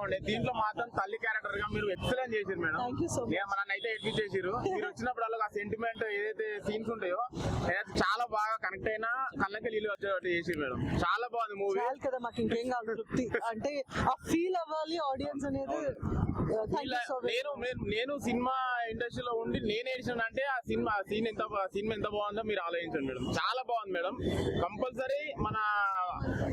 బాగుండే. దీంట్లో మాత్రం తల్లి క్యారెక్టర్ గా మీరు ఎక్సలెంట్ చేసారు మేడం. మనల్ని అయితే ఎడ్మిట్ మీరు వచ్చినప్పుడు ఆ సెంటిమెంట్ ఏదైతే సీన్స్ ఉంటాయో చాలా బాగా కనెక్ట్ అయినా కళ్ళకి నీళ్ళు వచ్చేటట్టు చేసారు మేడం. చాలా బాగుంది మూవీ కదా. మాకు ఇంకేం కావాలి తృప్తి అంటే ఆ ఫీల్ అవ్వాలి ఆడియన్స్ అనేది. నేను సినిమా ఇండస్ట్రీలో ఉండి నేను ఏడ్చాను అంటే ఆ సినిమా ఎంత బాగుందో మీరు ఆలోచించండి మేడం. చాలా బాగుంది మేడం. కంపల్సరీ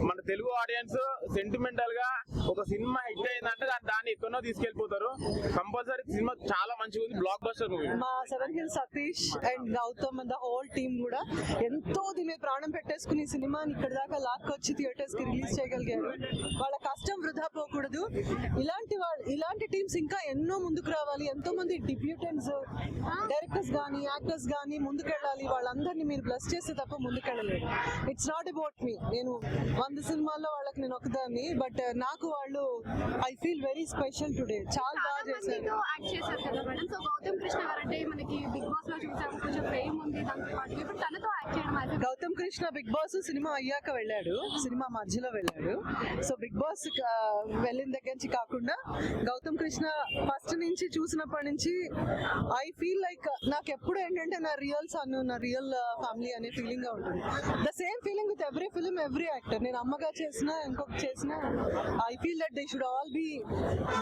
మన తెలుగు ఆడియన్స్ సెంటిమెంటల్ గా ఒక సినిమా హిట్ అయిందంటే దాన్ని ఎక్కడో తీసుకెళ్లిపోతారు. కంపల్సరీ సినిమా చాలా మంచిగా ఉంది. Blockbuster movie. మా Seven Hills Satish and Gautam and the whole team కూడా ఎంతో దీని ప్రాణం పెట్టేసుకుని సినిమాని ఇక్కడ దాకా లాక్కొచ్చి థియేటర్స్ కి రిలీజ్ చేయగలిగారు. వాళ్ళ కష్టం వృధా పోకూడదు. ఇలాంటి టీమ్స్ ఇంకా ఎన్నో ముందుకు రావాలి. ఎంతో మంది డిబ్యూటెంట్స్ డైరెక్టర్స్ గానీ యాక్టర్స్ గానీ ముందుకెళ్ళాలి. వాళ్ళందరినీ మీరు బ్లెస్ చేస్తే తప్ప ముందుకెళ్ళలేదు. It's not about me. నేను 100 సినిమాల్లో వాళ్ళకి నేను ఒకదాన్ని. బట్ నాకు వాళ్ళు I feel very special today. చాలా బాగా చేశారు. గౌతమ్ కృష్ణ గారంటే మనకి బిగ్ బాస్ లో చూసాము, కొంచెం ఫేమ్ ఉంది దాంతో పాటు. ఇప్పుడు తనతో యాక్ట్ చేయడం Gautam Krishna Bigg Boss cinema అయ్యాక వెళ్ళాడు, సినిమా మధ్యలో వెళ్ళాడు. సో బిగ్ బాస్ వెళ్ళిన దగ్గర నుంచి కాకుండా గౌతమ్ కృష్ణ ఫస్ట్ నుంచి చూసినప్పటి నుంచి ఐ ఫీల్ లైక్ నాకు ఎప్పుడు ఏంటంటే నా రియల్ సన్, నా రియల్ ఫ్యామిలీ అనే ఫీలింగ్ గా ఉంటుంది. The same feeling with every film, every actor. నేను అమ్మగా చేసినా ఇంకొక చేసినా I feel that they should all be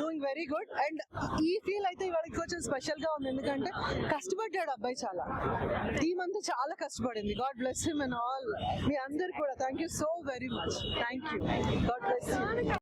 doing very good. And ఈ ఫీల్ అయితే ఇవాళ కొంచెం స్పెషల్ గా ఉంది. ఎందుకంటే కష్టపడ్డాడు అబ్బాయి చాలా. టీమ్ అంతా చాలా కష్టపడింది. God bless him and all. మీ అందరు కూడా thank you so very much. Thank you. God bless you.